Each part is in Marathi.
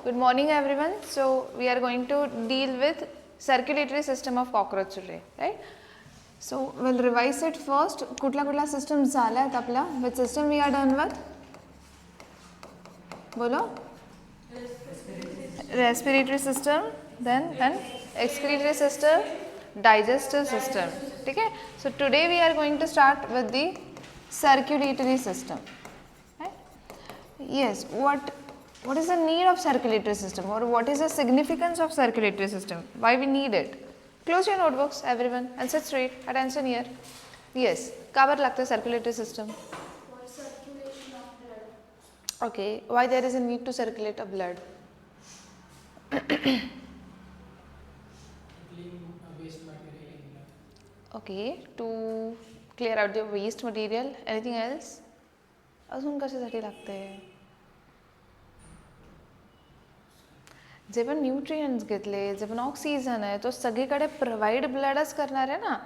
Good morning everyone. So we are going to deal with circulatory system of cockroach today, right? So we'll revise it first. कुठला systems झाल्यात आपल्या? Which system we are done with? बोलो? Respiratory system, then and excretory system, digestive system. ठीक है? So today we are going to start with the circulatory system. Right? Yes. What is the need of circulatory system, or what is the significance of circulatory system? Why we need it? Close your notebooks, everyone, and sit straight. Attention here. Yes. का बार लगता है circulatory system? For circulation of blood. Okay. Why there is a need to circulate a blood? Okay. To clear out the waste material. Anything else? अजून कशासाठी लागते? जे पण न्यूट्रिएंट्स घेतले, जे पण ऑक्सिजन आहे तो सगळीकडे प्रोव्हाइड ब्लडच करणार आहे ना.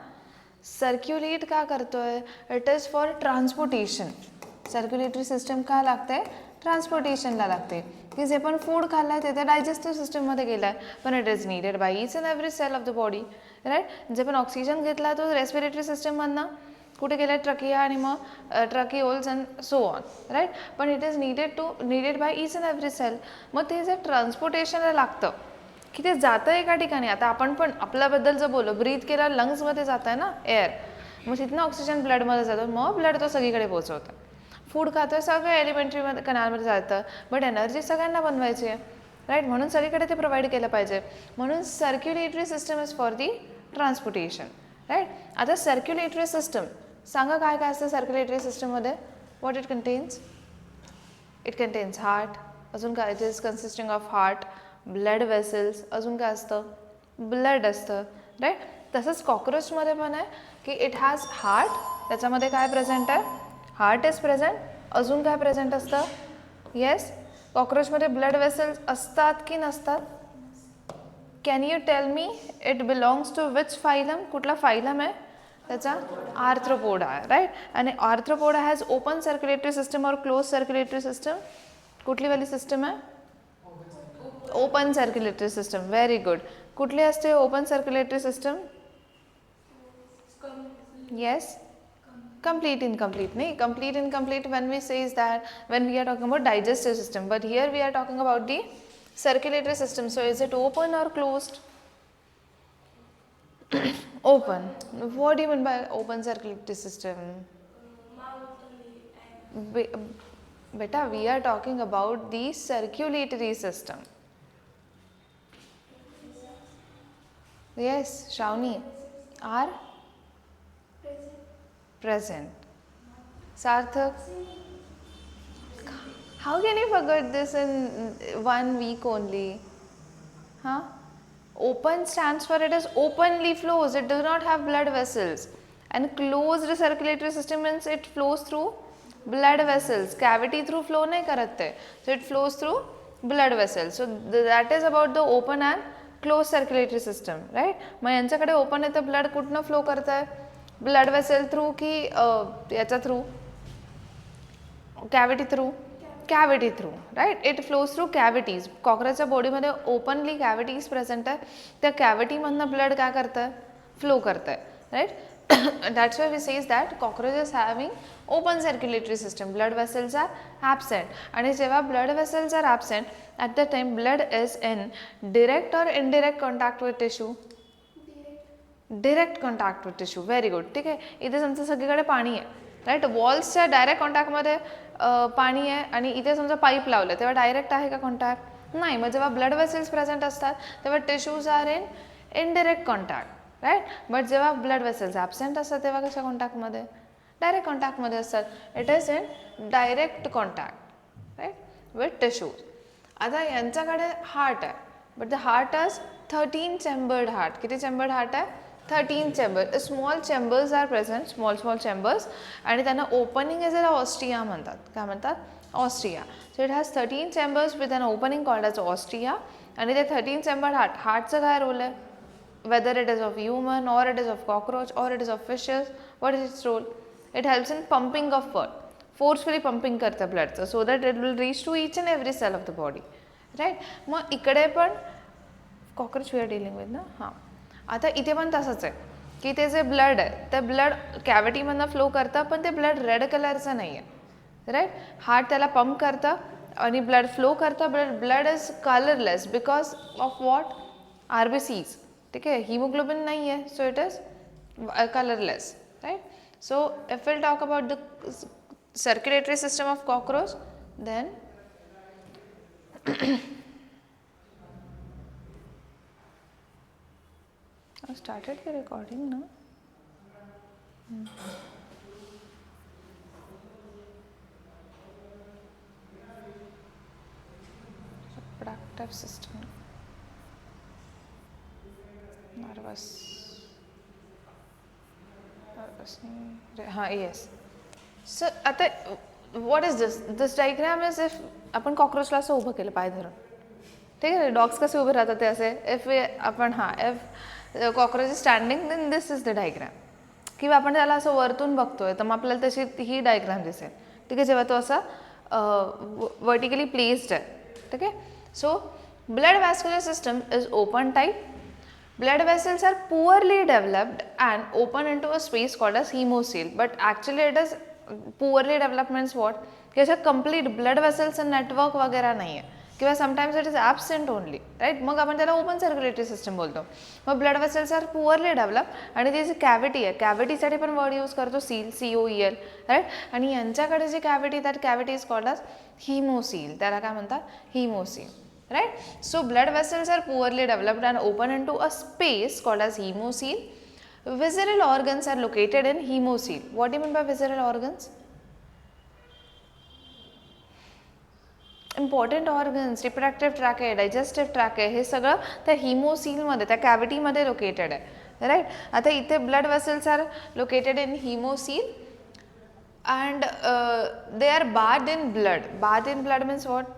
सर्क्युलेट का करतोय? It is for transportation. Circulatory system का लागते? ट्रान्सपोर्टेशनला लागते. की जे पण फूड खाल्लाय ते डायजेस्टिव्ह सिस्टममध्ये गेलाय, पण it is needed by each and every cell of the body, right. जे पण ऑक्सिजन घेतला तो रेस्पिरेटरी सिस्टममधनं कुठे गेलाय? ट्रकिया आणि मग tracheoles and so on, right. पण it is needed by each and every cell. मग ते जे ट्रान्सपोर्टेशनला लागतं की ते जातं एका ठिकाणी. आता आपण पण आपल्याबद्दल जर बोललो, ब्रीथ केलं लंग्समध्ये जात आहे ना एअर, मग तिथनं ऑक्सिजन ब्लडमध्ये जातो, मग ब्लड तो सगळीकडे पोहोचवतं. फूड खातं सगळं एलिमेंटरीमध्ये कनालमध्ये जातं, बट एनर्जी सगळ्यांना बनवायची आहे, राईट. म्हणून सगळीकडे ते प्रोव्हाइड केलं पाहिजे. म्हणून circulatory system is for the transportation, right. आता सर्क्युलेटरी सिस्टम सांगा काय काय असतं सर्क्युलेटरी सिस्टममध्ये? What it contains? It contains heart. अजून काय? It is consisting of heart, blood vessels. अजून काय असतं? ब्लड असतं, राईट. तसंच कॉक्रोचमध्ये पण आहे की इट हॅज हार्ट. त्याच्यामध्ये काय प्रेझेंट आहे? Heart is present. अजून काय प्रेझेंट असतं? येस, कॉक्रोचमध्ये ब्लड वेसल्स असतात की नसतात? Can you tell me it belongs to which phylum? कुठला फायलम आहे त्याचा? Arthropoda, right. आणि arthropoda has open circulatory system और क्लोज सर्क्युलेटरी सिस्टम? कुठली वाली सिस्टम आहे? Open circulatory system. Very good. कुठली असते open circulatory system? Yes, complete incomplete. नहीं, complete incomplete when we say is that when we are talking about digestive system, but here we are talking about the circulatory system. So is it open or closed? Open. What do you mean by open circulatory system? Beta, we are talking about the circulatory system. Yes, Shravani. Are present. Sarthak, how can you forget this in 1 week only? Huh? Open stands for it is openly flows. It does not have blood vessels. And closed circulatory system means it flows through blood vessels. Cavity through flow nahi karatte. So it flows through blood vessels. So that is about the open and closed circulatory system, right? मग यांच्याकडे ओपन आहे तर ब्लड कुठनं फ्लो करत आहे? ब्लड वेसल थ्रू की याच्या through? Cavity through? Cavity through, right. It flows through cavities. कॉक्रोचच्या बॉडीमध्ये ओपनली कॅव्हिटीज प्रेझेंट आहे. त्या कॅव्हिटीमधनं ब्लड काय करतं आहे? फ्लो करतं आहे, right. That's why we says that cockroaches having open circulatory system. Blood vessels are absent. आणि जेव्हा blood vessels are absent at the time blood is in direct और indirect contact with tissue? Direct contact with tissue. Very good. ठीक आहे. इथे समजा सगळीकडे पाणी आहे, राईट. वॉल्सच्या डायरेक्ट कॉन्टॅक्टमध्ये पाणी आहे आणि इथे समजा पाईप लावलं तेव्हा डायरेक्ट आहे का कॉन्टॅक्ट? नाही. मग जेव्हा ब्लड वेसल्स प्रेझेंट असतात तेव्हा tissues are in indirect contact, right. But जेव्हा ब्लड वेसल्स ॲबसेंट असतात तेव्हा कशा कॉन्टॅक्टमध्ये? डायरेक्ट कॉन्टॅक्टमध्ये असतात. It is in direct contact, right, with tissues. आता यांच्याकडे हार्ट आहे, but the heart is 13 chambered heart. किती चेंबर्ड हार्ट आहे? 13 chamber. Small chambers are present, small chambers. आणि त्यांना ओपनिंग एज अ ऑस्ट्रिया म्हणतात. काय म्हणतात? Ostia. So it has 13 chambers with an opening called as ostia. आणि ते 13 चेंबर्ड हार्ट. हार्टचं काय रोल आहे? Whether it is of human और इट इज ऑफ कॉक्रोच और it is of fishes, what is its role? It helps in pumping of blood. Forcefully pumping करतं ब्लडचं, so that it will reach to each and every cell of the body, right. मग इकडे पण cockroach we are dealing with ना. हां, आता इथे पण तसंच आहे की ते जे ब्लड आहे ते ब्लड कॅव्हिटीमधनं फ्लो करतं, पण ते ब्लड रेड कलरचं नाही आहे, राईट. हार्ट त्याला पंप करतं आणि ब्लड फ्लो करतं, but blood is colourless because of what, RBCs. ठीक आहे, हिमोग्लोबिन नाही आहे, so it is colourless, right. So if will talk about the circulatory system of cockroach, then I started the recording now. Reproductive system, nervous, हाँ yes. So आता what is this? This diagram is if आपण कॉकरोचला असं उभं केलं पाय धरून, ठीक आहे. डॉग्स कसे उभे राहतात ते असे. इफ आपण हां if cockroach is standing then this is the diagram. किंवा आपण त्याला असं वरतून बघतोय तर मग आपल्याला तशी ही डायग्राम दिसेल, ठीक आहे, जेव्हा तो असा वर्टिकली प्लेस्ड आहे, ठीक आहे. So blood vascular system is open type. Blood vessels are poorly developed and open into a space called as hemocoel, but actually it is poorly developed means what, कि अशा complete blood vessels network वगैरह नाही आहे, किंवा sometimes it is absent only, right. मग आपण त्याला open circulatory system बोलतो. मग blood vessels are poorly developed आणि ती जी cavity आहे, cavity साठी पण word use करतो seal, COEL, right. आणि यांच्याकडे जी cavity, that cavity is called as hemocoel. त्याला काय म्हणतात, hemocoel, right. So blood vessels are poorly developed and open into a space called as hemocoel. Visceral organs are located in hemocoel. What do you mean by visceral organs? Important organs, reproductive tract आहे, digestive tract आहे, हे सगळं त्या hemocoel मध्ये, त्या cavity मध्ये located आहे, right. आता इथे blood vessels are located in hemocoel and they are bathed in blood. Bathed in blood means what,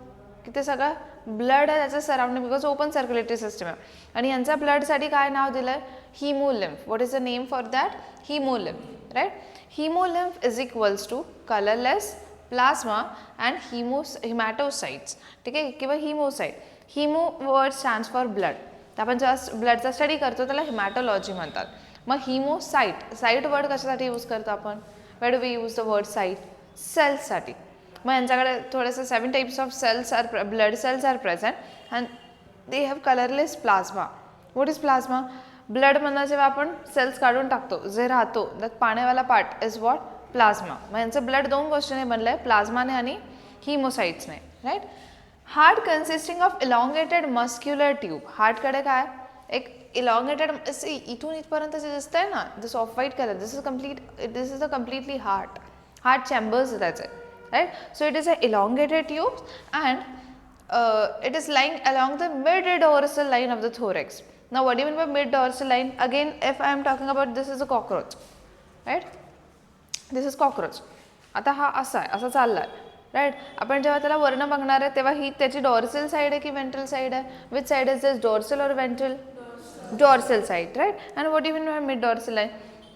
की ते सगळं ब्लड आहे त्याचं surrounding, because open circulatory system आहे. आणि यांचा ब्लडसाठी काय नाव दिलं आहे, haemolymph. What is the name for that, haemolymph, right. Haemolymph is equals to colourless plasma and haematocytes, ठीक आहे, किंवा haemocyte. Haemo word stands for blood. आपण जेव्हा ब्लडचा स्टडी करतो त्याला हिमॅटोलॉजी म्हणतात. मग हिमोसाइट, साइट वर्ड कशासाठी यूज करतो आपण, where do we use the word cyte, सेल्ससाठी. मग यांच्याकडे थोडेसे 7 types of cells are, blood cells are present and they have colourless plasma. What is plasma, ब्लडमधनं जेव्हा आपण सेल्स काढून टाकतो जे राहतो त्यात पाण्यावाला पार्ट इज वॉट, प्लाझ्मा. मग यांचं ब्लड 2 गोष्टीने बनलं आहे, प्लाझ्माने आणि हिमोसाइट्सने, right. Heart consisting of elongated muscular tube. हार्टकडे काय, एक इलॉंगेटेड, इथून इथपर्यंत जे दिसतंय ना, this of white colour, this is the completely heart chambers त्याचे, right. So it is a elongated tube and it is lying along the mid dorsal line of the thorax. Now what do you mean by mid dorsal line? Again, if I am talking about, this is a cockroach, right. This is cockroach. आता हा असा आहे, असा चालला आहे, राईट. आपण जेव्हा त्याला वर्ण बघणार आहे तेव्हा ही त्याची डॉर्सल साईड आहे की वेंट्रल साईड आहे, which side is this, dorsal और ventral, dorsal side, right. And what do you mean by mid dorsal line,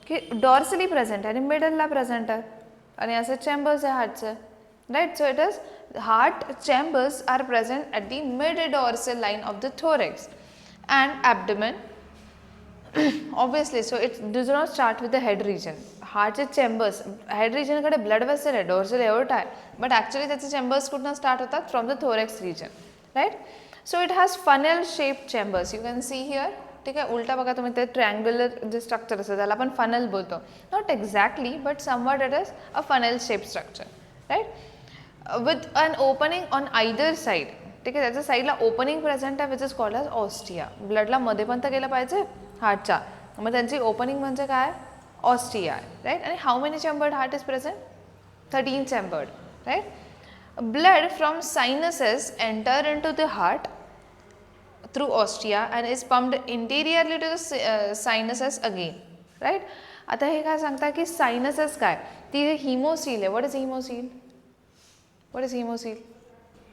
की डॉर्सली प्रेझेंट आहे आणि मिडलला प्रेझेंट आहे आणि असे चेंबर्स आहे हार्टचे, right. So it is heart chambers are present at the mid dorsal line of the thorax and abdomen. Obviously, so it does not start with the head region. हार्टचे चेंबर्स, हेड रिजनकडे ब्लड वेसल आहे, डॉर्सल एओर्टा आहे, बट ॲक्च्युली त्याचे चेंबर्स कुठनं स्टार्ट होतात, from the thorax region, right. So it has funnel shape chambers, you can see here, ठीक आहे. उलटा बघा तुम्ही, ते ट्रँग्युलर जे स्ट्रक्चर असतं त्याला आपण फनल बोलतो, not exactly but somewhat it is a funnel shape structure, right. With an opening on either side, ठीक आहे. त्याच्या साईडला ओपनिंग प्रेझेंट आहे which is called as ostia. ब्लडला मध्ये पण तर गेलं पाहिजे हार्टच्या, मग त्यांची ओपनिंग म्हणजे काय, ऑस्टिया, राईट. आणि how many chambered heart is present, 13 chambered, right. Blood from sinuses enter in to the heart through ostia and is pumped interiorly to the sinuses again, right. आता हे काय सांगता की सायनसेस काय, ती हिमोसील आहे. What is haemocoel, what is haemocoel,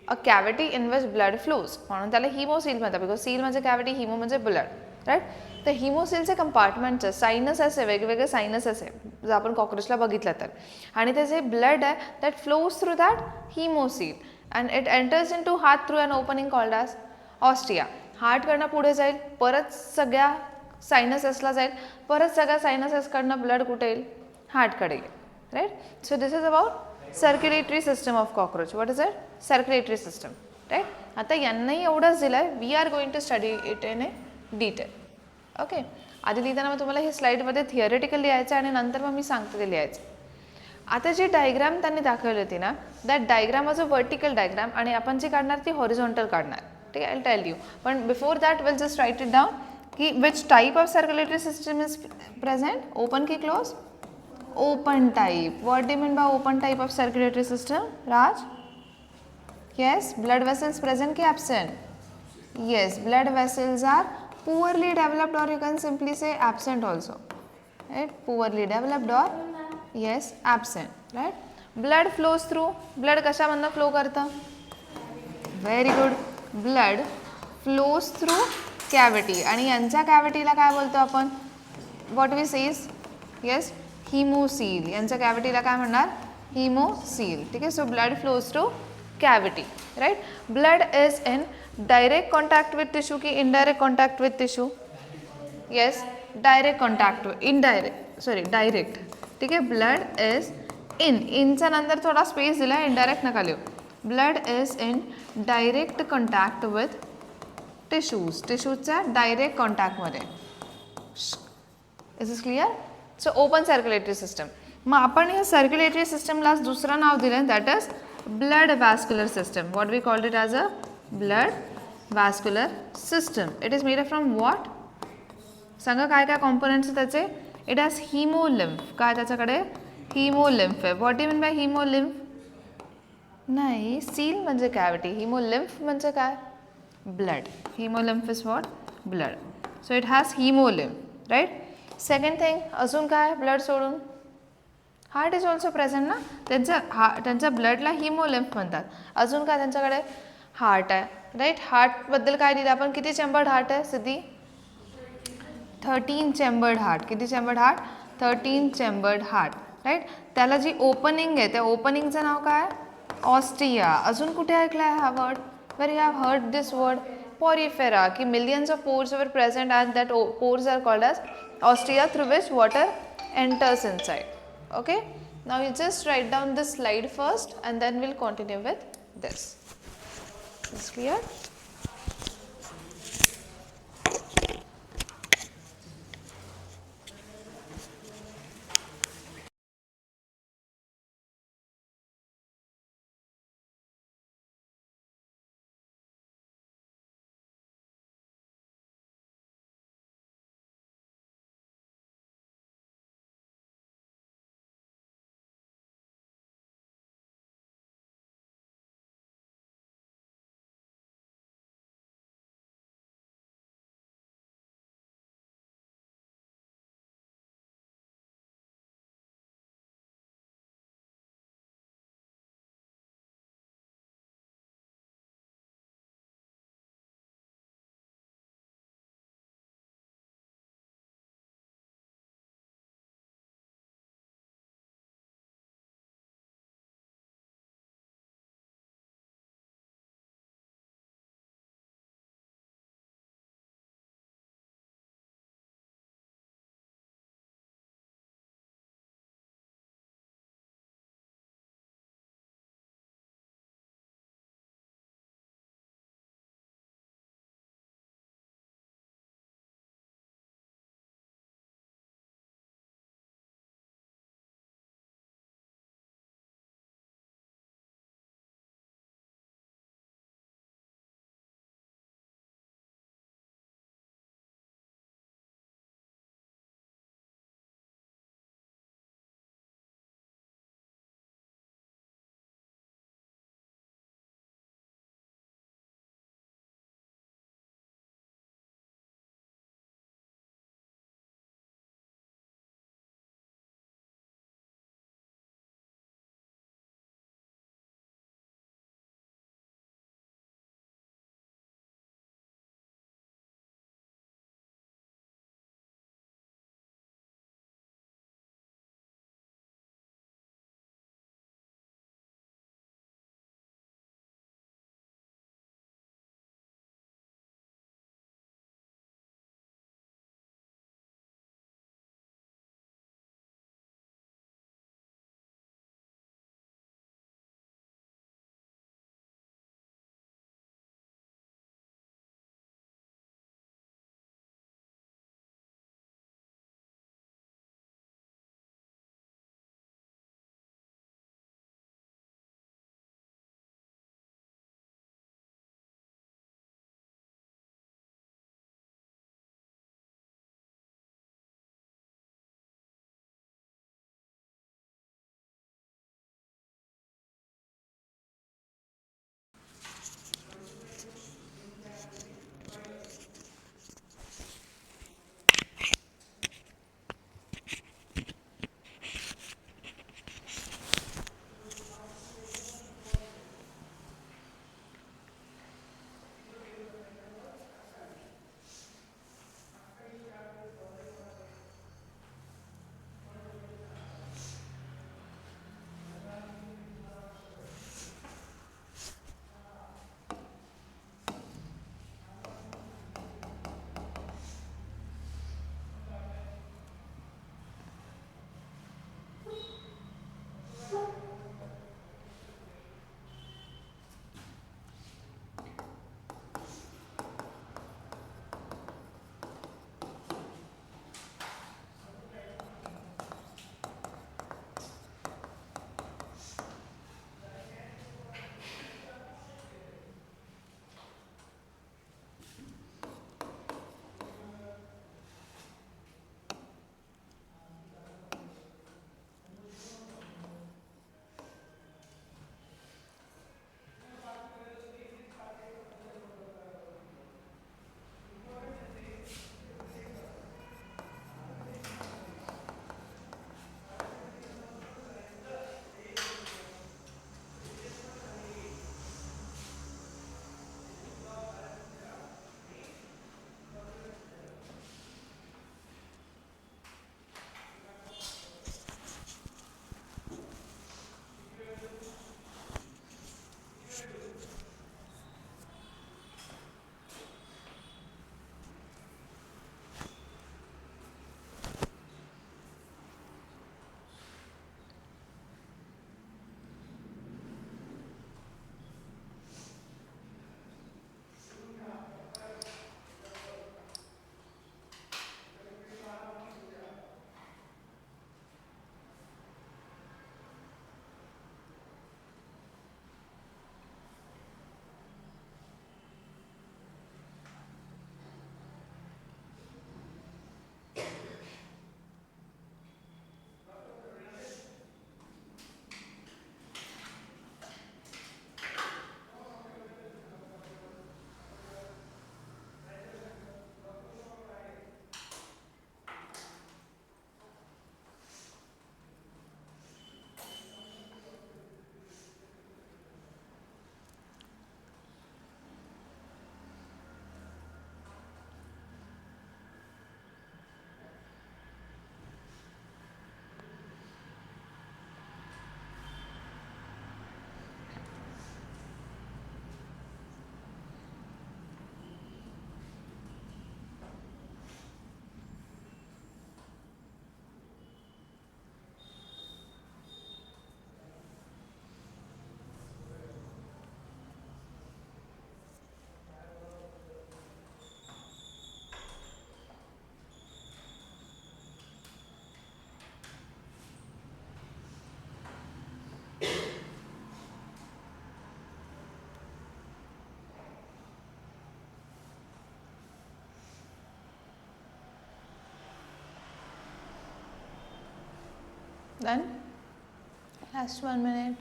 a cavity in which blood flows, म्हणून त्याला हिमोसील म्हणतात, बिकॉज सील म्हणजे कॅव्हिटी, हिमो म्हणजे ब्लड, राईट. तर हिमोसीलचे कंपार्टमेंटचे सायनसेस आहे, वेगवेगळे सायनसेस आहे जर आपण कॉकरोचला बघितलं तर, आणि ते जे ब्लड आहे that flows through that haemocoel and it enters in to heart through an opening called as ostia. हार्टकडनं पुढे जाईल, परत सगळ्या सायनसेसला जाईल, परत सगळ्या सायनसेसकडनं ब्लड कुठे येईल, हार्टकडे येईल. Right. So this is about circulatory system of cockroach. What is it? Circulatory system. Right. आता यांनाही एवढंच दिलं आहे, we are going to study it in a detail. Okay. आधी लिहिताना मग तुम्हाला हे स्लाईडमध्ये थिअरेटिकल लिहायचं आणि नंतर मग मी सांगते ते लिहायचं. आता जी डायग्राम त्यांनी दाखवली होती ना, that diagram was a vertical diagram आणि आपण जी काढणार ती हॉरिझॉन्टल काढणार. ठीक आहे, आय टेल यू. पण before that will just write it down की which type of circulatory system is present. Open की close? Open type. What do mean by open type of circulatory system? Raj? Yes. Blood vessels present की absent? Yes. Blood vessels are poorly developed, or you can simply say absent also. Right? Poorly developed or yes absent. Right? Blood flows through. Blood कशामधनं फ्लो करतं? Very good. Blood flows through cavity. आणि यांच्या कॅव्हिटीला काय बोलतो आपण? What we say is yes hemocoel. यांच्या कॅव्हिटीला काय म्हणणार? hemocoel. ठीक आहे. So blood flows through cavity. Right? Blood is in direct contact with tissue की indirect contact with tissue? Yes, direct contact. Indirect, sorry, direct. ठीक है. Blood is in. इनचा नंतर थोड़ा space दिला है, indirect नका लिहो. Blood is in direct contact with tissues. टिश्यूच्या direct contact मध्ये. Is this clear? So open circulatory system. मग आपण या circulatory systemला दुसरं नाव दिलं, that is blood vascular system. What we called it as a blood vascular system. It is made up from what? सांगा काय काय कॉम्पोनंट्स त्याचे? It has haemolymph. काय त्याच्याकडे? हिमोलिम्फ आहे. What do mean by haemolymph? नाही, सील म्हणजे कॅव्हिटी, हिमोलिम्फ म्हणजे काय? Blood. Haemolymph is what? Blood. So it has haemolymph. Right. Second thing, अजून काय ब्लड सोडून? हार्ट इज ऑल्सो प्रेझेंट ना. त्यांच्या ब्लडला हिमोलिम्फ म्हणतात. अजून काय त्यांच्याकडे? हार्ट आहे. राईट. हार्टबद्दल काय दिलं आपण? किती चेंबर्ड हार्ट आहे सिद्धी? 13 chambered heart. किती chambered heart? 13 chambered heart. Right. त्याला जी ओपनिंग आहे त्या ओपनिंगचं नाव काय? ऑस्टिया. अजून कुठे ऐकलं आहे हा word? Where you have heard this word? Porifera. की millions of pores were present and that pores are called as ostia through which water enters inside. Okay, now you just write down this slide first and then we'll continue with this. Is clear? Done? Last 1 minute.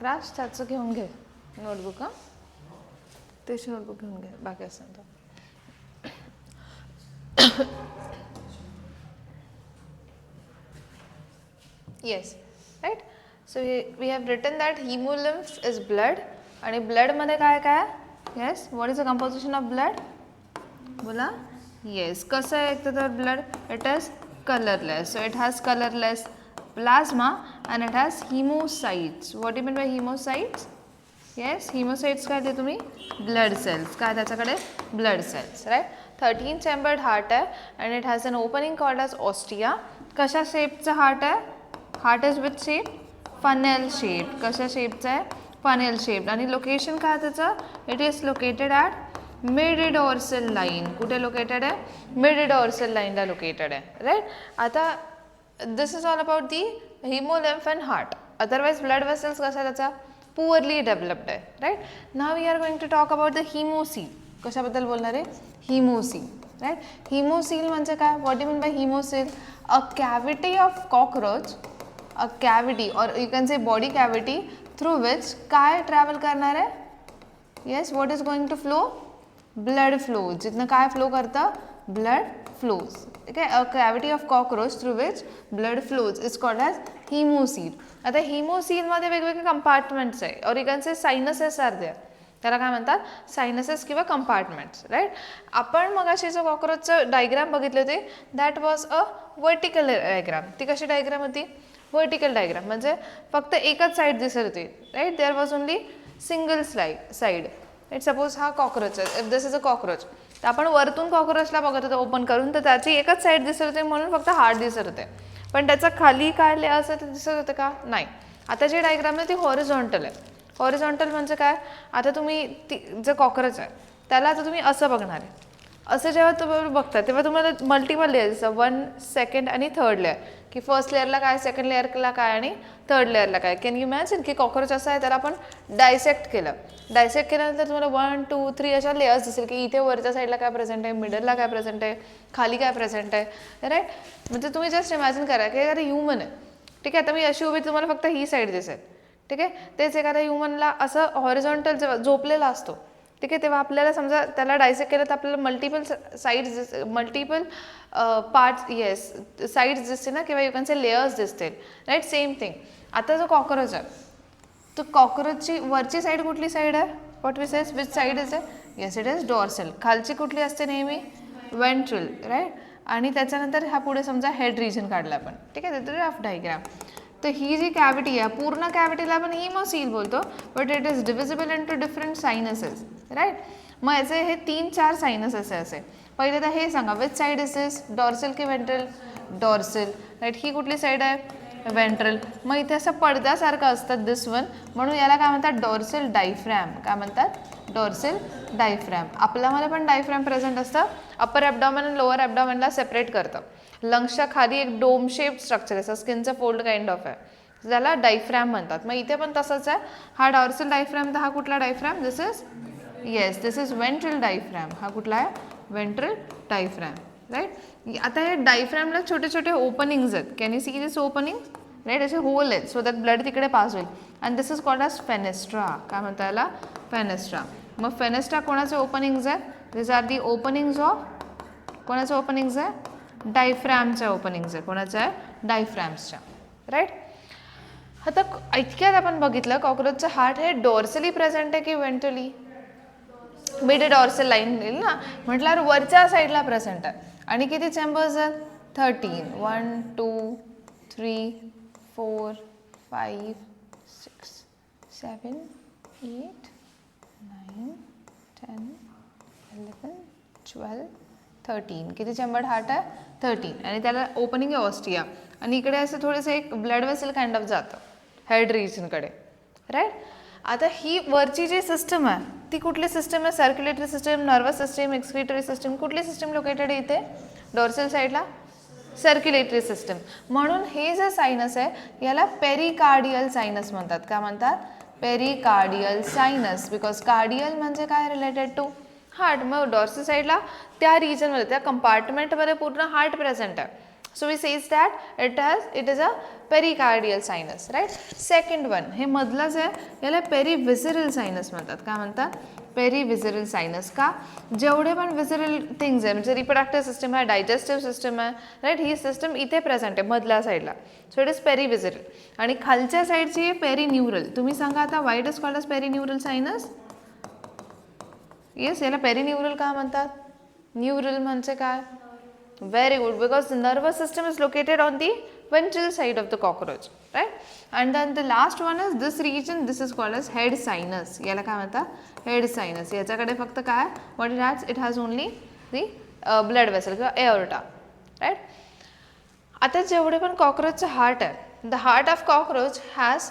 राज त्याचं घेऊन घे नोटबुक. हां त्याची नोटबुक घेऊन घे बाकी असेल तर. Yes right. So we have written that hemolymph is blood. आणि ब्लडमध्ये काय काय. Yes what is the composition of blood बोला. येस कसं आहे एक तर blood it is colourless. So it has colourless plasma and it has hemocytes. What do you mean by hemocytes? Yes, hemocytes काय ते तुम्ही blood cells. काय त्याच्याकडे blood cells, right? 13 chambered heart आहे and it has an opening called as ostia. कशा शेपचा हार्ट आहे. Heart is with shape funnel shape. कशा शेपचा आहे फनेल शेप. आणि लोकेशन काय त्याचं it is located at mid dorsal line. कुठे लोकेटेड आहे मिड डॉर्सल लाईनला लोकेटेड आहे राईट. आता this is all about the hemolymph and heart. Otherwise blood vessels कसा त्याचा poorly developed आहे right. Now we are going to talk about the hemocoel. कशाबद्दल बोलणार आहे hemocoel right. Hemocoel म्हणजे काय what do you mean by hemocoel? A cavity of cockroach, a cavity or you can say body cavity through which काय travel करणार आहे. Yes, what is going to flow? Blood flow. जिथनं काय flow करतं blood flows. Okay, a cavity of cockroach through which blood flows is called as hemocoel. आता hemocoel मध्ये वेगवेगळे कंपार्टमेंट्स आहे और you can say sinuses are there. त्याला काय म्हणतात सायनसेस किंवा कंपार्टमेंट्स राईट. आपण मगाशी जो कॉकरोचचं डायग्राम बघितले होते that was a vertical diagram. ती कशी डायग्राम होती वर्टिकल डायग्राम म्हणजे फक्त एकच साईड दिसत होती right. There was only single side right. Suppose हा कॉकरोच आहे. If this is a cockroach तर आपण वरतून कॉकरोचला बघत होतो ओपन करून तर त्याची एकच साईड दिसत होते म्हणून फक्त हार्ट दिसत होते. पण त्याचा खाली काय लेयर्स आहे ते दिसत होते का नाही. आता जी डायग्राम आहे ती हॉरिझॉन्टल आहे. हॉरिझॉन्टल म्हणजे काय आता तुम्ही जे कॉकरोच आहे त्याला आता तुम्ही असं बघणार आहे. असं जेव्हा तुम्ही बघता तेव्हा तुम्हाला मल्टिपल लेयर दिसतं 1, 2 आणि 3rd लेअर की फर्स्ट लेअरला काय सेकंड लेअरला काय आणि 3rd लेअरला काय. कॅन यू इमॅजिन की कॉकरोच असं आहे त्याला आपण डायसेक्ट केलं. डायसेक्ट केल्यानंतर तुम्हाला 1, 2, 3 अशा लेयर्स दिसेल की इथे वरच्या साईडला काय प्रेझेंट आहे मिडलला काय प्रेझेंट आहे खाली काय प्रेझेंट आहे राईट. म्हणजे तुम्ही जस्ट इमॅजिन करा की एखादा ह्युमन आहे ठीक आहे. आता मी अशी उभी तुम्हाला फक्त ही साईड दिसेल ठीक आहे. तेच एखाद्या ह्युमनला असं हॉरिझॉन्टल जेव्हा झोपलेला असतो ठीक आहे. तेव्हा आपल्याला समजा त्याला डायसेक्ट केलं तर आपल्याला multiple sides multiple parts yes sides दिसते ना किंवा यू कॅन से लेयर्स दिसतील राईट. सेम थिंग आता जो कॉकरोच आहे तो कॉकरोचची वरची साईड कुठली साईड आहे what we says which side is आहे येस इट इज डॉर्सल. खालची कुठली असते नेहमी वेंट्रल राईट. आणि त्याच्यानंतर हा पुढे समजा हेड रिजन काढला आपण ठीक आहे. ते रफ डायग्राम. तर ही जी कॅव्हिटी आहे पूर्ण कॅव्हिटीला आपण हिमोसील बोलतो but it is divisible into different sinuses right. मग याचे हे 3-4 सायनसेस असे. पहिले तर हे सांगा which side is this dorsal की वेंट्रल डॉर्सल राईट. ही कुठली साईड आहे वेंट्रल. मग इथे असं पडद्यासारखं असतं दिस वन म्हणून याला काय म्हणतात डॉर्सल डायफ्रॅम. काय म्हणतात डॉर्सल डायफ्रॅम. आपल्यामध्ये पण डायफ्रॅम प्रेझेंट असतं. अपर ॲबडॉमेन आणि लोअर ॲबडॉमेनला सेपरेट करतं. लंग्सच्या खाली एक डोम शेप स्ट्रक्चर आहे स्किनचं फोल्ड काइंड ऑफ आहे त्याला डायफ्रॅम म्हणतात. मग इथे पण तसंच आहे. हा डॉर्सल डायफ्रॅम तर हा कुठला diaphragm this is yes this is ventral diaphragm. हा कुठला आहे वेंट्रल डायफ्रॅम राईट. आता हे डायफ्रॅमला छोटे छोटे ओपनिंग्स आहेत. Can you see this openings right. असे होल आहेत सो दॅट ब्लड तिकडे पास होईल. And this is called as fenestra. काय म्हणता याला फेनेस्ट्रा. मग फेनेस्ट्रा कोणाचे ओपनिंग्स आहेत this are the openings of कोणाचे ओपनिंग्स आहे डायफ्रॅमच्या ओपनिंग्स आहे. कोणाचं आहे डायफ्रॅम्सच्या राईट. आता इतक्यात आपण बघितलं कॉकरोचचं हार्ट हे डॉर्सली प्रेझेंट आहे की वेंट्रली मिड डॉर्सल लाईन येईल ना म्हटल्यावर वरच्या साईडला प्रेझेंट आहे. आणि किती चेंबर्स आहेत 13 1 2 3 4 5 6 7 8 9 10 11 12 13 किती चेंबर्ड हार्ट आहे 13. आणि त्याला ओपनिंग आहे ऑस्टिया. आणि इकडे असं थोडंसं एक ब्लड वेसल काइंड ऑफ जातं हेड रिजनकडे राईट. आता ही वरची जी सिस्टम आहे ती कुठली सिस्टम आहे circulatory system nervous system excretory system कुठली सिस्टम लोकेटेड आहे इथे डॉर्सल साईडला सर्क्युलेटरी सिस्टम. म्हणून हे जे सायनस आहे याला पेरिकार्डियल सायनस म्हणतात. काय म्हणतात पेरिकार्डियल सायनस बिकॉज कार्डियल म्हणजे काय रिलेटेड टू हार्ट. मग डॉर्सल साईडला त्या रिजनमध्ये त्या कंपार्टमेंटमध्ये पूर्ण हार्ट प्रेझेंट आहे. So we says that it is a pericardial sinus right. Second one हे मधलं जे आहे याला पेरिव्हिसरल सायनस म्हणतात. काय म्हणतात पेरिव्हिसरल सायनस. का जेवढे पण व्हिसरल थिंग्स आहे म्हणजे रिप्रोडक्टिव्ह सिस्टम आहे डायजेस्टिव्ह सिस्टम आहे राईट ही सिस्टम इथे प्रेझेंट आहे मधल्या साईडला. So it is perivisceral. आणि खालच्या साईडची आहे पेरिन्युरल. तुम्ही सांगा आता why is called as perineural sinus. Yes याला पेरिन्युरल का म्हणतात न्यूरल म्हणजे काय very good because the nervous system is located on the ventral side of the cockroach right. And then the last one is this region this is called as head sinus. याला काय म्हणतात head sinus. याच्याकडे फक्त काय what it has only the blood vessel किंवा aorta right. आता जेवढे पण कॉकरोचचं हार्ट आहे the heart of cockroach has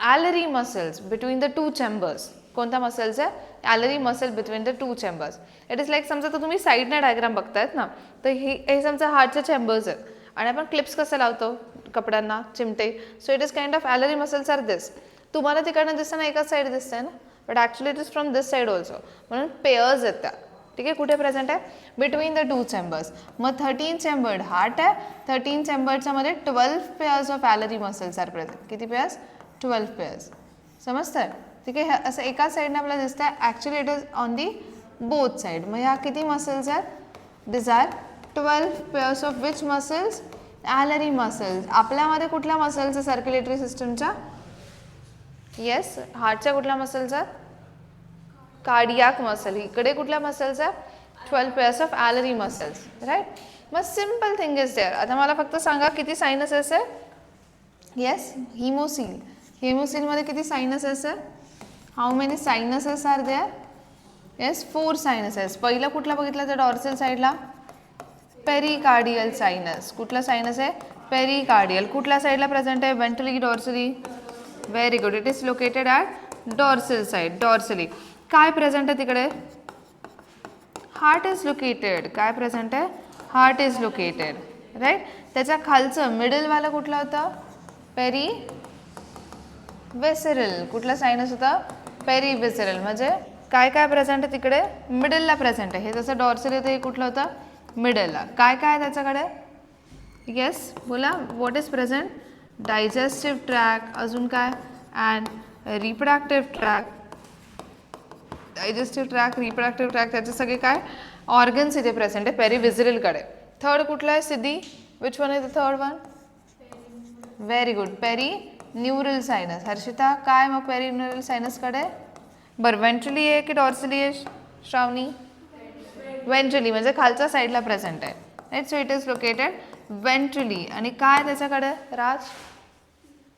alary muscles between the two chambers. कोणता मसल्स आहे alary muscle between the two chambers. It is like समजा तर तुम्ही साईडने डायग्राम बघतायत ना तर हे समजा हार्टचे चेंबर्स आहेत आणि आपण क्लिप्स कसं लावतो कपड्यांना चिमटे. So it is kind of alary muscles are this. तुम्हाला तिकडनं दिसताना एकाच साईड दिसतंय ना but actually it is from this side also. म्हणून पेयर्स आहेत त्या ठीक आहे कुठे प्रेझेंट आहे बिटवीन द टू चेंबर्स. मग 13 चेंबर्ड हार्ट आहे 13 चेंबर्सच्या मध्ये 12 pairs of alary muscles are present. किती पेयर्स 12 पेयर्स समजतंय ठीक आहे. असं एकाच साईडने आपल्याला दिसतं आहे actually it is on the both side. मग ह्या किती मसल्स आहेत this are 12 pairs of which muscles alary muscles. आपल्यामध्ये कुठल्या मसल्स आहे सर्क्युलेटरी सिस्टमच्या येस हार्टच्या कुठल्या मसल्स आहेत कार्डियाक मसल. इकडे कुठल्या मसल्स आहे 12 pairs of alary muscles right. मग सिम्पल थिंग इज देअर. आता मला फक्त सांगा किती सायनसेस आहे येस हिमोसील. हिमोसीलमध्ये किती सायनसेस आहे how many sinuses are there yes 4 sinuses. पहिलं कुठला बघितलं तर डॉर्सल साईडला पेरिकार्डियल सायनस. कुठला सायनस आहे पेरिकार्डियल. कुठल्या साईडला प्रेझेंट आहे ventrally dorsally very good. It is located at dorsal side dorsally. काय प्रेझेंट आहे तिकडे हार्ट इज लोकेटेड. काय प्रेझेंट आहे हार्ट इज लोकेटेड राईट. त्याच्या खालचं मिडलवालं कुठलं होतं पेरी व्हिसरल. कुठला सायनस होता पेरिव्हिसरल. म्हणजे काय काय प्रेझेंट आहे तिकडे मिडलला प्रेझेंट आहे. हे जसं डॉर्सल येतं हे कुठलं होतं मिडलला. काय काय त्याच्याकडे येस बोला what is present digestive track अजून काय and reproductive track digestive track, reproductive track, त्याचे सगळे काय ऑर्गन्स इथे प्रेझेंट आहे पेरिव्हिजरलकडे. थर्ड कुठला आहे Siddhi? Which one is the third one? Very good, perineural sinus. Harshita काय मग पेरी न्यूरल सायनसकडे? बरं व्हेंट्रली आहे की डॉर्सली आहे श्रावणी? व्हेंट्रली म्हणजे खालच्या साईडला प्रेझेंट आहे. Right, so it is located ventrally. आणि काय त्याच्याकडे राज?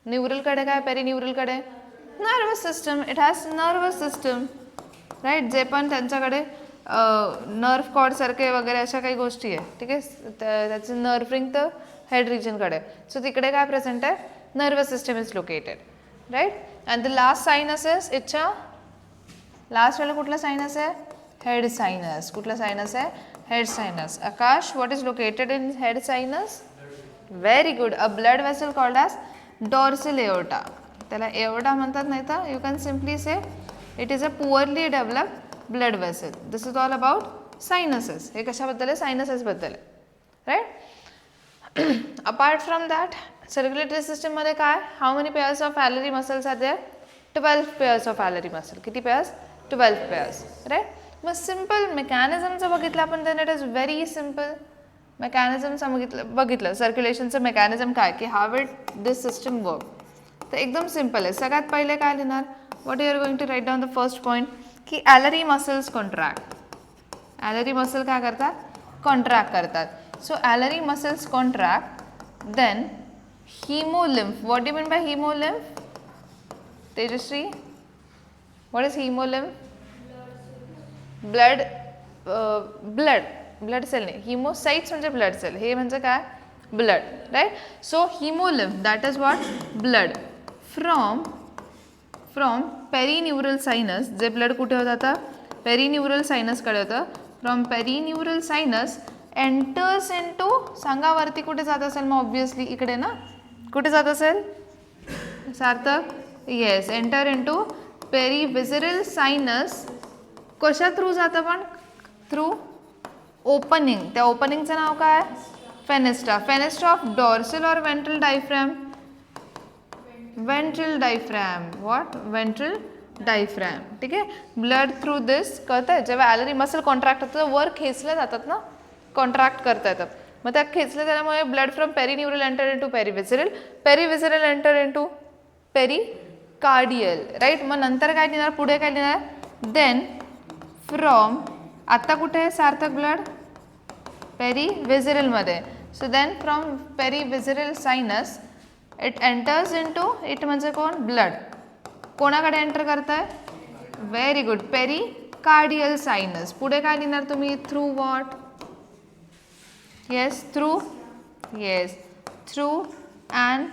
न्यूरलकडे काय? पेरी न्यूरलकडे nervous system. It has nervous system. Right, जे पण त्यांच्याकडे नर्व कॉर्डसारखे वगैरे अशा काही गोष्टी आहे. ठीक आहे, त्याचं नर्व रिंग तर हेड रिजनकडे. सो तिकडे काय प्रेझेंट आहे? Nervous system is located. Right, and the last sinus is इच्छा. लास्ट वाला कुठला सायनस आहे? Head sinus. कुठला सायनस आहे? Head sinus. Akash, what is located in head sinus? Very good, a blood vessel called as dorsal aorta. त्याला एओर्टा म्हणतात, नाही तर you can simply say it is a poorly developed blood vessel. This is all about sinuses. हे कशाबद्दल आहे? सायनसेसबद्दल आहे. Right, apart from that circulatory सिस्टममध्ये काय? How many pairs of alary muscles are there? 12 pairs of alary muscle. किती पेअर्स? 12 पेअर्स. राईट, मग सिम्पल मेकॅनिझमचं बघितलं आपण, then it is very simple. मेकॅनिझमचं बघितलं सर्क्युलेशनचं मेकॅनिझम काय, की how it this system work, तर एकदम सिम्पल आहे. सगळ्यात पहिले काय लिहिणार? What you are going to write down the first point, की alary muscles contract. Alary muscle काय करतात? कॉन्ट्रॅक्ट करतात. So alary muscles contract, then hemolymph. What do you mean by hemolymph? Tejasri, what is hemolymph? Blood cell नाही, हिमोसाइट्स म्हणजे ब्लड सेल, हे म्हणजे काय? Blood. Right, so hemolymph that is what? Blood. From perineural sinus. जे ब्लड कुठे होतं आता? पेरिन्यूरल सायनसकडे होतं. From perineural sinus enters in to, सांगा वरती कुठे जात असेल? मग ऑब्विसली इकडे ना. कुठे जात असेल Sarthak? Yes, enter in to perivisceral sinus. कशा थ्रू जातं पण? Through opening. त्या ओपनिंगचं नाव काय? फेनेस्ट्रा. फेनेस्ट्रा ऑफ डॉर्सल और ventral diaphragm? Ventral diaphragm. What? Ventral diaphragm. ठीक आहे, ब्लड थ्रू दिस कळतं आहे. जेव्हा ॲलरी मसल कॉन्ट्रॅक्ट होतं, वर खेचले जातात ना, कॉन्ट्रॅक्ट करता येतं. मग त्या खेचले त्यामुळे blood from perineural enter in to perivisceral, perivisceral enter in to pericardial. Right, मग नंतर काय लिहिणार? पुढे काय लिहिणार? देन फ्रॉम, आत्ता कुठे आहे सार्थक ब्लड? पेरिव्हिजरलमध्ये. So then from perivisceral sinus it enters in to, it म्हणजे कोण? ब्लड. कोणाकडे एंटर करताय? Very good, pericardial sinus. पुढे काय लिहिणार तुम्ही? Through what? Yes, through. Yes, through and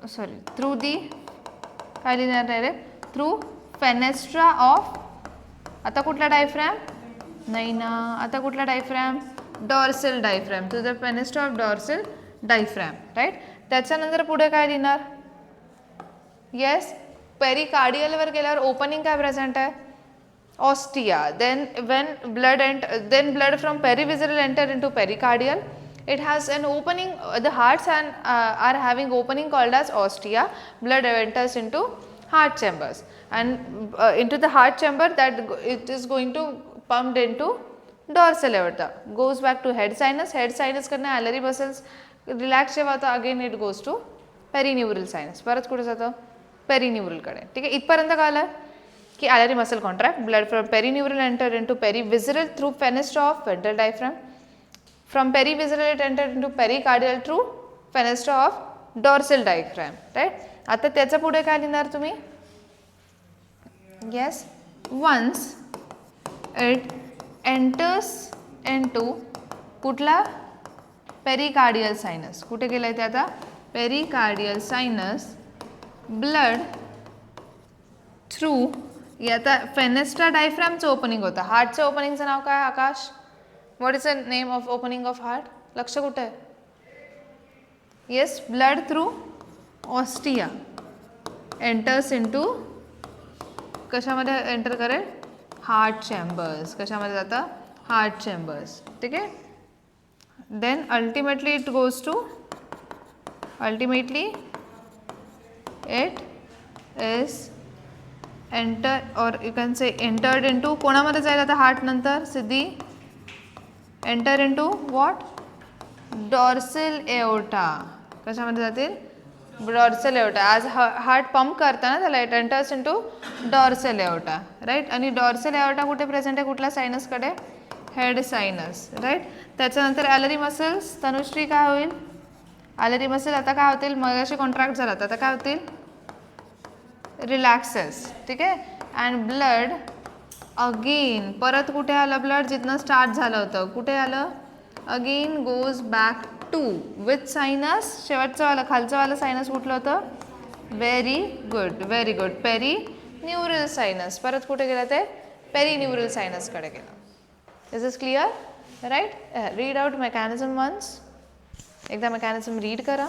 sorry, through the, काय लिहिणार डायरेक्ट? थ्रू फेनेस्ट्रा ऑफ, आता कुठला डायफ्रॅम? नाही ना, आता कुठला diaphragm? Dorsal diaphragm. To the fenestra of dorsal diaphragm. Right, त्याच्यानंतर पुढे काय लिहिणार? येस, पेरिकार्डियलवर गेल्यावर ओपनिंग काय प्रेझेंट आहे? Ostia. Then when blood from perivisceral enter into pericardial, it has an opening, the hearts are having opening called as ostia. Blood enters into heart chambers, and into the heart chamber that it is going to pumped into dorsal aorta, goes back to head sinus. Head sinus करना ॲलरी मसल्स रिलॅक्स जेव्हा होतं, again it goes to perineural sinus. परत कुठे जातं? पेरिन्यूरलकडे. ठीक आहे, इथपर्यंत कळलं की alary muscle contract, blood from perineural enter in to perivisceral through fenestra of ventral diaphragm. From perivisceral it enter in to pericardial through fenestra of dorsal diaphragm. Right, आता त्याच्या पुढे काय लिहिणार तुम्ही? Yes, once it enters in to कुठला? Pericardial sinus. कुठे गेलं आहे ते आता? Pericardial sinus. ब्लड थ्रू, आता फेनेस्ट्रा डायफ्रॅमचं ओपनिंग होतं. हार्टचं ओपनिंगचं नाव काय Akash? What is the name of opening of heart? लक्ष कुठे आहे? Yes, blood through ostia enters in to, कशामध्ये एंटर करेल? Heart chambers. कशामध्ये जातं? Heart chambers. ठीक आहे, then ultimately it goes to, ultimately it is enter or you can say entered into कोणामध्ये जाईल आता हार्ट नंतर सिद्धी enter into what dorsal aorta कशामध्ये जातील डॉर्सल एओटा आज हार्ट पंप करताना त्याला it enters into dorsal aorta right आणि डॉर्सल एओटा कुठे प्रेझेंट आहे कुठल्या सायनसकडे हेड सायनस राईट त्याच्यानंतर ॲलरी मसल्स तनुश्री काय होईल ॲलरी मसल आता काय होतील मगाशी कॉन्ट्रॅक्ट झाला आता काय होतील रिलॅक्सेस ठीक आहे अँड ब्लड अगेन परत कुठे आलं ब्लड जिथनं स्टार्ट झालं होतं कुठे आलं again goes back to with sinus शेवटचं वालं खालचं वालं सायनस कुठलं होतं very good perineural sinus परत कुठे गेलं ते पेरी न्यूरल सायनसकडे गेलं is is clear right read out mechanism once एकदा मेकॅनिझम रीड करा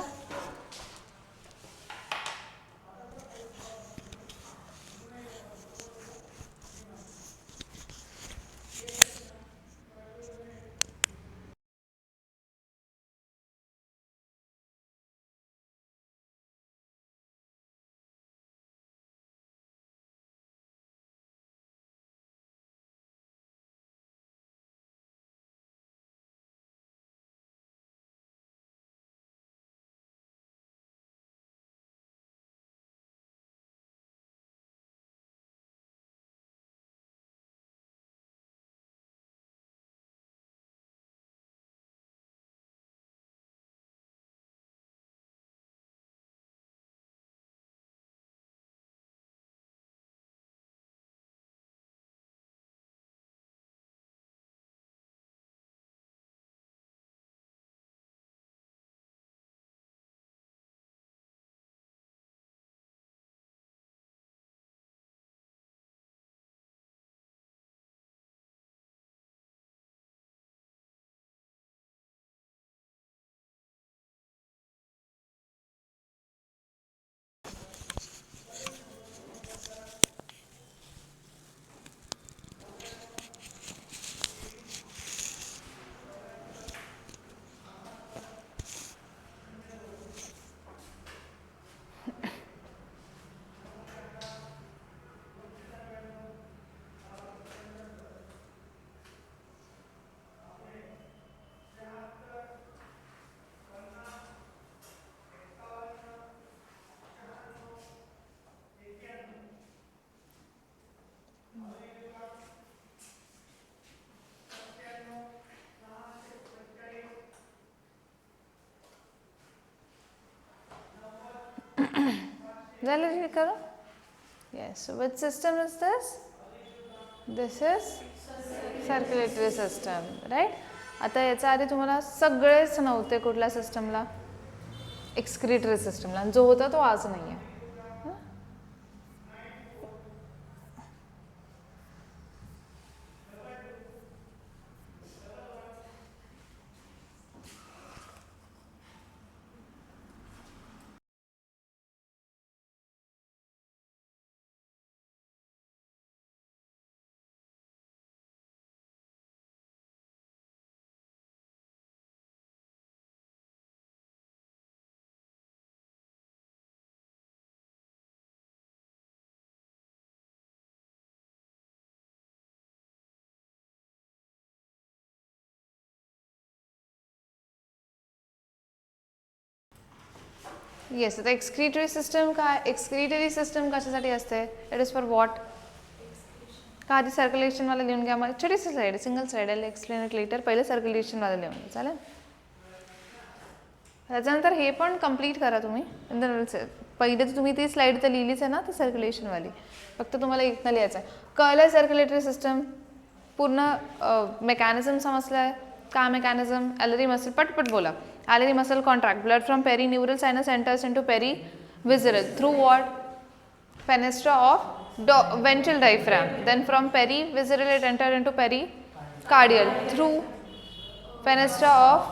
झालं रीड करू yes which system is this is circulatory system right आता याच्या आधी तुम्हाला सगळेच नव्हते कुठल्या सिस्टमला एक्सक्रिटरी सिस्टमला जो होता तो आज नाही आहे येस आता एक्सक्रिटरी सिस्टम काय एक्सक्रिटरी सिस्टम कशासाठी असते इट इज फॉर वॉट का आधी सर्क्युलेशनवाला लिहून घ्या मला छोटीशी स्लाईड सिंगल स्लाईड आहे एक्सप्लेन इट लेटर पहिले सर्क्युलेशनवाला लिहून घ्या चालेल त्याच्यानंतर हे पण कंप्लीट करा तुम्ही पहिले तर तुम्ही ती स्लाईड तर लिहिलीच आहे ना ती सर्क्युलेशनवाली फक्त तुम्हाला इथनं लिहायचं आहे कळलं सर्क्युलेटरी सिस्टम पूर्ण मेकॅनिझम समजलं आहे का मेकॅनिझम ॲलरी मसल पटपट बोला alary muscle contract blood from perineural sinus enters into perivisceral through what fenestra of ventral diaphragm then from perivisceral it enter into pericardial through fenestra of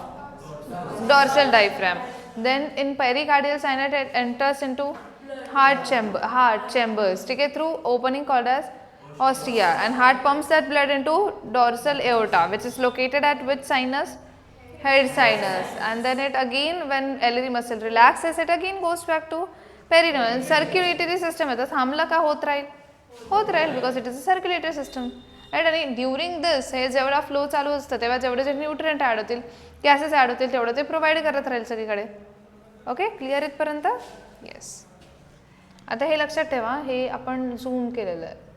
dorsal diaphragm then in pericardial sinus it enters into heart chambers ठीक है through opening called as ostia and heart pumps that blood into dorsal aorta which is located at which sinus head sinus and then it again when L muscle relaxes it again goes back to perineal circulatory system आहे तर थांबला का होत राहील होत राहील because it is a circulatory system right. आणि ड्युरिंग दिस हे जेवढा फ्लो चालू असतं तेव्हा जेवढे जे न्यूट्रिएंट ॲड होतील, गॅसेस ॲड होतील, तेवढं ते प्रोव्हाइड करत राहील सगळीकडे. ओके, क्लिअर इथपर्यंत? येस. आता हे लक्षात ठेवा, हे आपण झूम केलेलं आहे.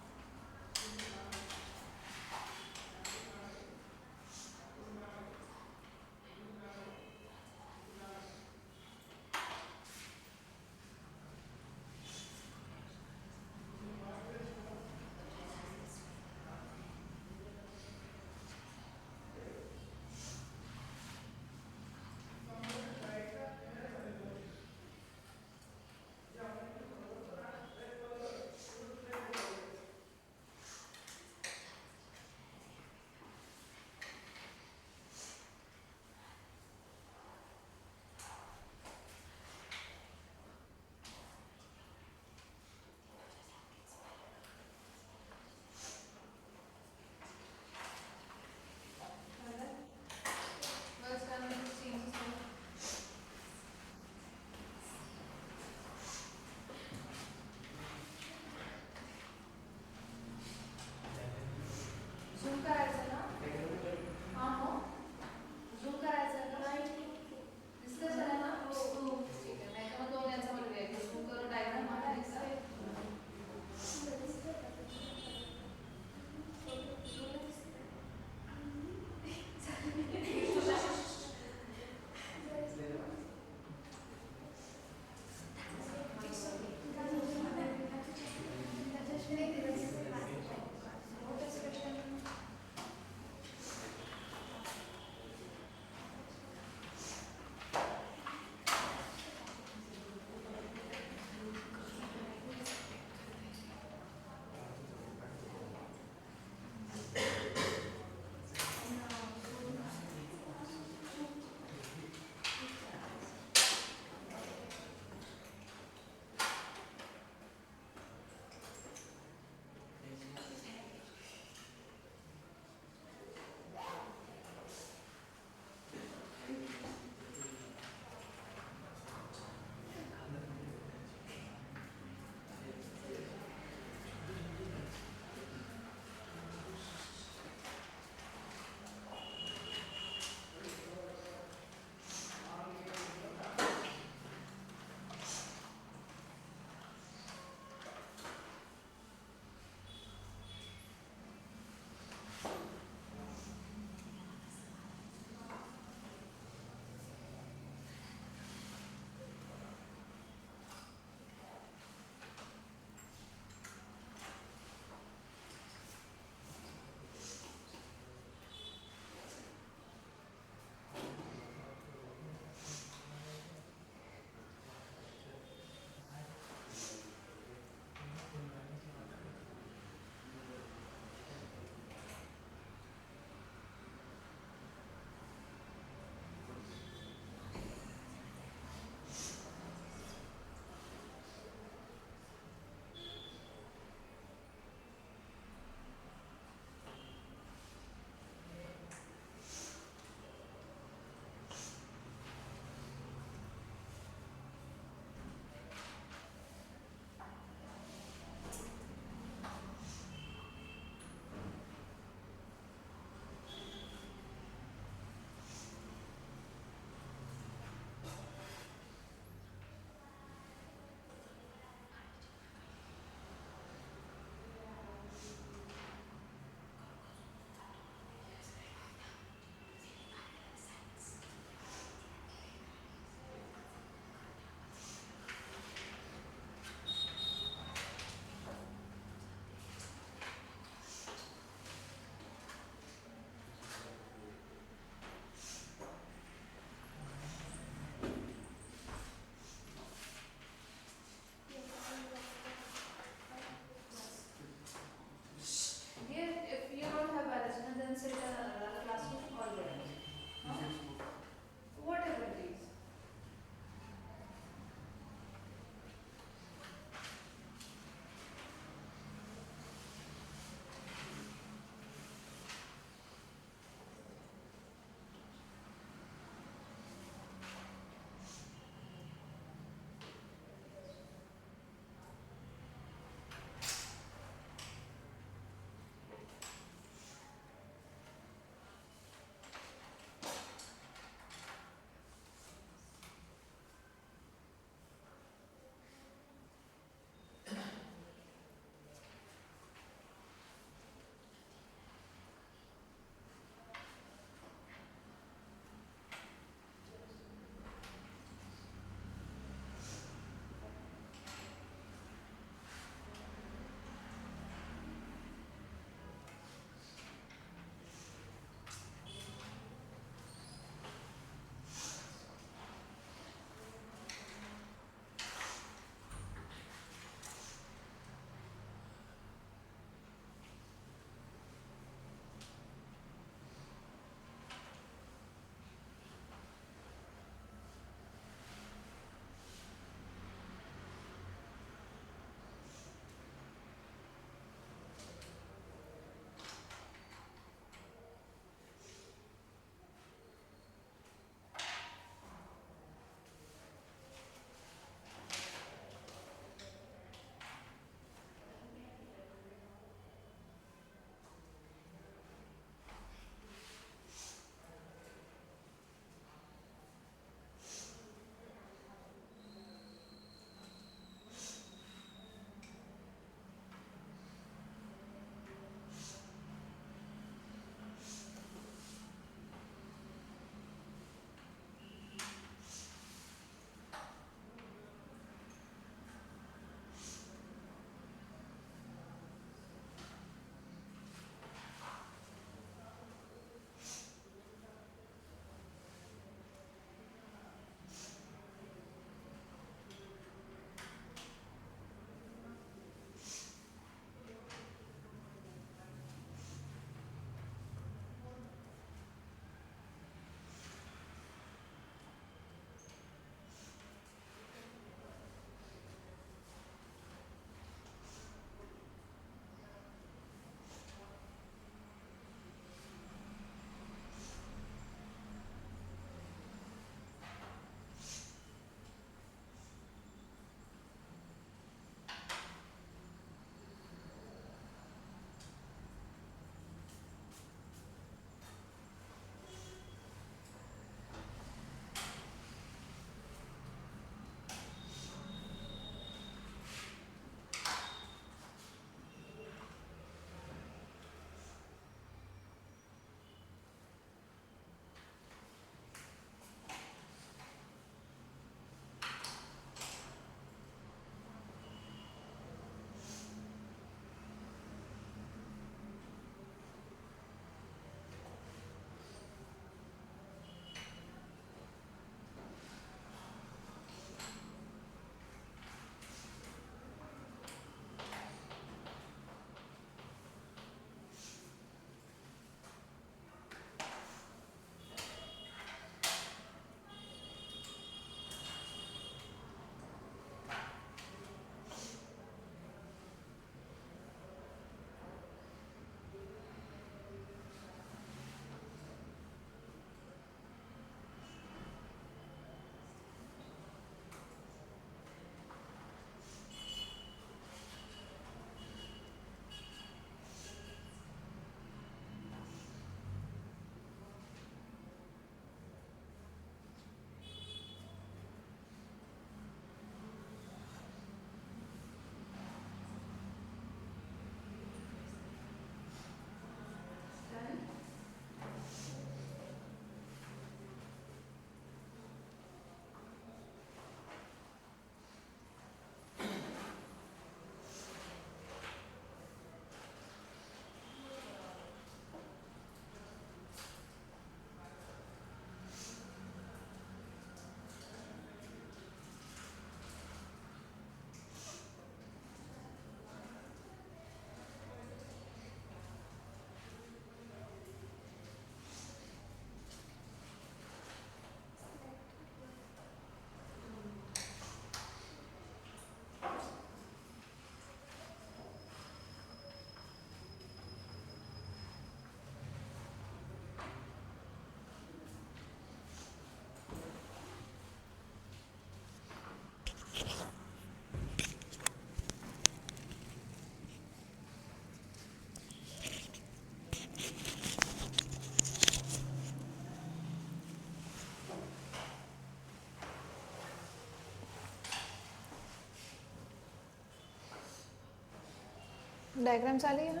डायग्राम चालू आहे ना.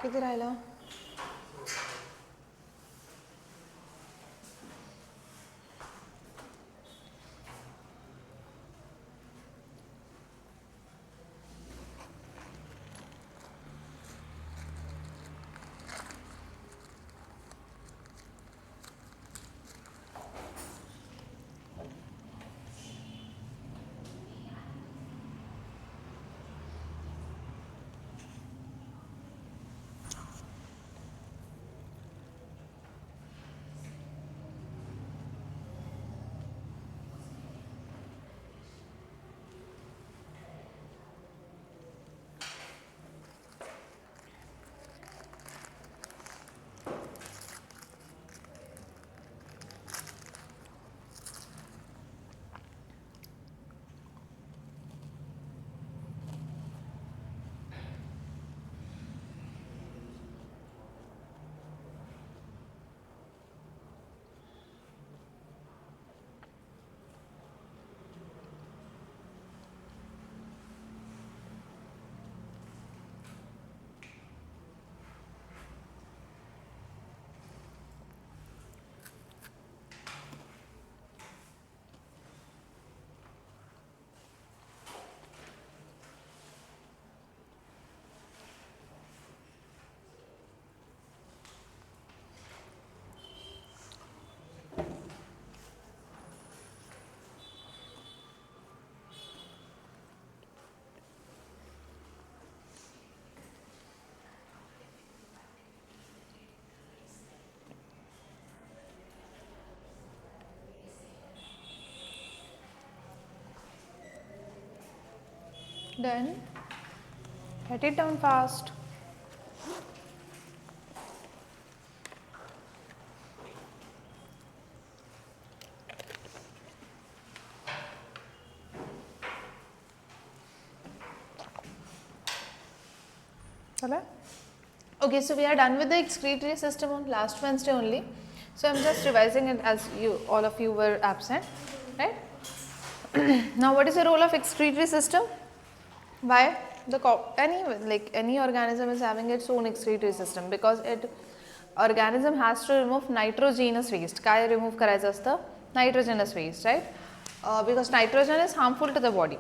किती राहिलं? Done. Write it down fast. Okay, so we are done with the excretory system on last Wednesday only. So I'm just revising it as all of you were absent, right? Now, what is the role of excretory system? Why any organism is having its own excretory system because organism has to remove nitrogenous waste. काय remove करायचं असतं? Nitrogenous waste, right? Because nitrogen is harmful to the body.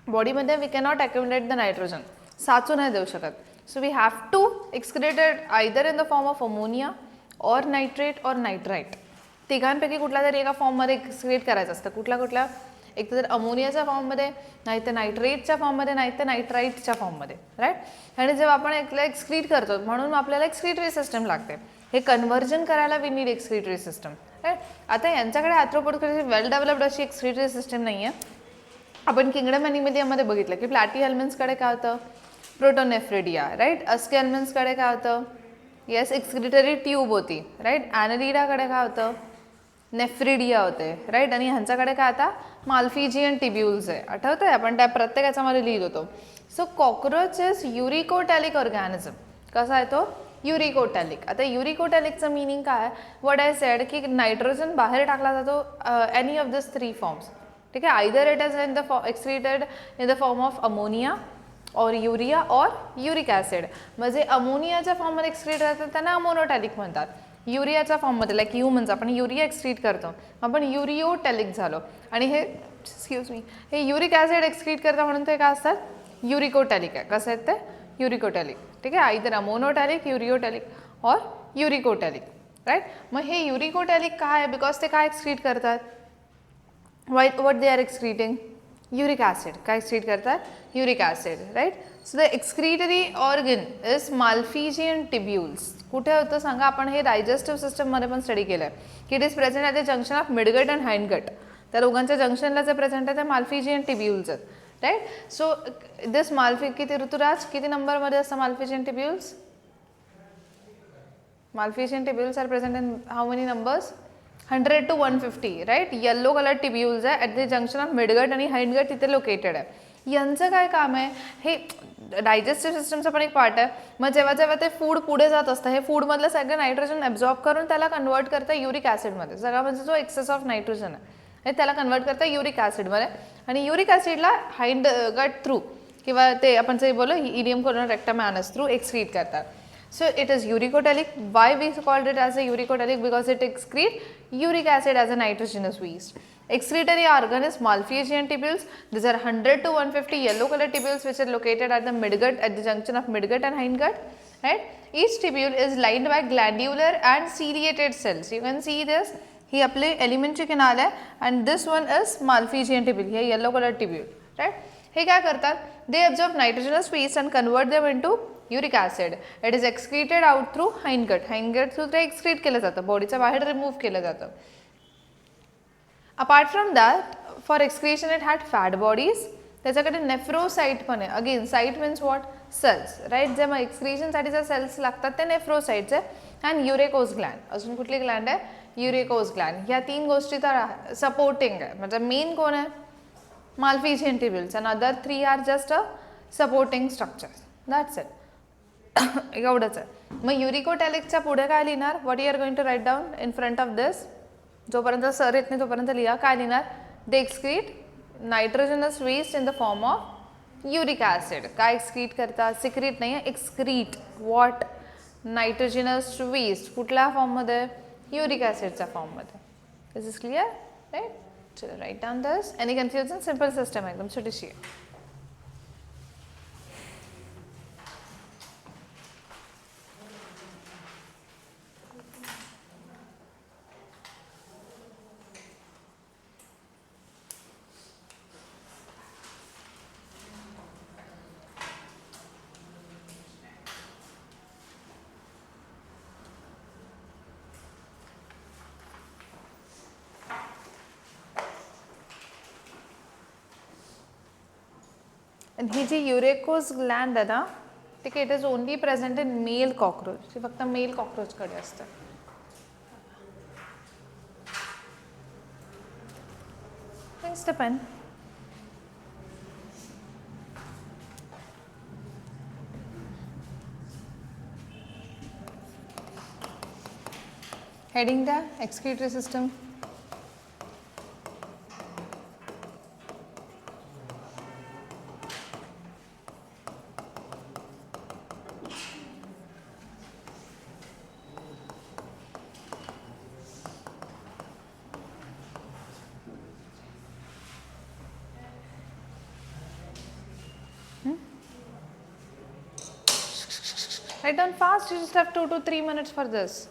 Body मध्ये we cannot accumulate the nitrogen. साचू नाही देऊ शकत. So we have to excrete it either in the form of ammonia or nitrate or nitrite. तिघांपैकी कुठला तरी एका फॉर्म मध्ये एक्सक्रीट करायचं असतं. कुठला एक तर अमोनियाच्या फॉर्म मध्ये, नाही तर नायट्रेटच्या फॉर्म मध्ये, नाही तर नायट्राइटच्या फॉर्म मध्ये, राईट. आणि जेव्हा आपण एक्सक्रीट करतो म्हणून आपल्याला एक्सक्रीटरी सिस्टम लागते. हे कन्व्हर्जन करायला we need excretory system, right. आता यांच्याकडे आर्थ्रोपोडकडे वेल डेव्हलप्ड अशी एक्सक्रीटरी सिस्टम नाही आहे. आपण किंगडम ॲनिमलियामध्ये बघितलं की प्लॅटीहेल्मिन्सकडे काय होतं? Protonephridia, right. अस्केल्मिन्सकडे काय होतं? येस, एक्सक्रीटरी ट्यूब होती, राईट. ॲनलिडाकडे काय होतं? नेफ्रिडिया होते, राईट. आणि ह्यांच्याकडे काय आता? माल्फिजियन टिब्यूल्स आहे. आठवतंय आपण त्या प्रत्येकाच्यामध्ये लिहित होतो. So cockroach is uricotelic organism. कसा आहे तो? युरिकोटॅलिक. आता युरिकोटॅलिकचं मिनिंग काय? व्हॉट आय सेड की नायट्रोजन बाहेर टाकला जातो एनी ऑफ दिस 3 फॉर्म्स, ठीक आहे. Either it is in the excreted in the form of ammonia और युरिया और युरिक ॲसिड. म्हणजे अमोनियाच्या फॉर्ममध्ये एक्सक्रीट करतात त्यांना अमोनोटॅलिक म्हणतात. युरियाच्या फॉर्ममध्ये लाईक ह्यूमन्स आपण युरिया एक्सक्रीट करतो, आपण युरिओटॅलिक झालो. आणि हे हे युरिक ॲसिड एक्सक्रीट करता म्हणून ते काय असतात? युरिकोटॅलिक आहे. कसं आहेत ते? युरिकोटॅलिक, ठीक आहे. आयदर अमोनोटॅलिक, युरिओटॅलिक और युरिकोटॅलिक, राईट. मग हे युरिकोटॅलिक काय आहे? बिकॉज ते काय एक्सक्रीट करतात? What they are excreting? Uric acid काय एक्सक्रीट करतात uric acid right. So the excretory organ is malpighian tubules. कुठे होतं सांगा, आपण हे डायजेस्टिव्ह सिस्टममध्ये पण स्टडी केलं आहे की it is present at the junction of midgut and hindgut. त्या दोघांच्या जंक्शनला जे प्रेझेंट आहे ते माल्फिजियन टिब्यूल्स आहेत राईट. सो दिस किती ऋतुराज किती नंबरमध्ये असतं Malpighian tubules. Malphizian tubules are present in how many numbers? 100 to 150 right. Yellow colour tubules आहे at the junction of midgut आणि हाइंडगट तिथे लोकेटेड आहे. यांचं काय काम आहे, हे डायजेस्टिव्ह सिस्टमचा पण एक पार्ट आहे. मग जेव्हा जेव्हा ते फूड पुढे जात असतं हे फूडमधलं सगळं नायट्रोजन ॲब्झॉर्ब करून त्याला कन्वर्ट करतं युरिक ॲसिडमध्ये. सगळा म्हणजे जो एक्सेस ऑफ नायट्रोजन आहे त्याला कन्वर्ट करतं युरिक ॲसिडमध्ये. आणि युरिक ॲसिडला हाइंडगट थ्रू किंवा ते आपण जे बोललो ileum colon rectum anus through excrete करतात. So it is uricotelic. Why we called it as a uricotelic? Because it excretes uric acid as a nitrogenous waste. Excretory organ is Malphizian tubules. These are 100 to 150 yellow color tubules which are located at the midgut, at the junction of midgut and hindgut. Right? Each tubule is lined by glandular and ciliated cells. You can see this. He apply elementary canal hai, and this one is Malphizian tubule. Here yellow color tubule. Right? हे काय करतात, they absorb nitrogenous waste and convert them into uric acid. It is excreted out through hindgut. Hindgut through ते excrete केलं जातं, बॉडीच्या बाहेर रिमूव्ह केलं जातं. Apart from that for excretion it had fat bodies. त्याच्याकडे नेफ्रोसाइट पण आहे. Again cyte means what cells right. जे मग एक्सक्रीशनसाठी जे सेल्स लागतात ते नेफ्रोसाइट्स आहे. And uricose gland. अजून कुठली ग्लँड आहे युरेकोस ग्लँड. ह्या तीन गोष्टी तर सपोर्टिंग आहे. म्हणजे मेन कोण आहे Malphizian tubules and other three are just a supporting structures. That's it. एवढंच आहे. मग युरिकोटॅलिकच्या पुढे काय लिहिणार, what you are going to write down in front of this. जोपर्यंत सर येत नाही तोपर्यंत लिहा. काय लिहिणार, they excrete nitrogenous waste in the form of uric acid. काय एक्सक्रीट करतात, सिक्रीट नाही आहे, एक्सक्रीट वॉट नायट्रोजनस वेस्ट. कुठल्या फॉर्ममध्ये युरिक ॲसिडच्या फॉर्ममध्ये. दिस इज क्लिअर राईट. चलो राइट डाउन दिस. एनी कन्फ्यूजन, सिंपल सिस्टम एकदम छोटीशी आहे. ही जी युरेकोस ग्लँड आहे ना, ठीक आहे, it is only present in male cockroach. ही फक्त मेल कॉकरोचकडे असतं. Next pen. हेडिंग द्या, excretory system. Write down fast, you just have 2 to 3 minutes for this.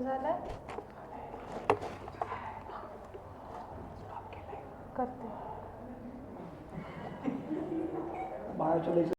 झालंय करते बाहेरच्या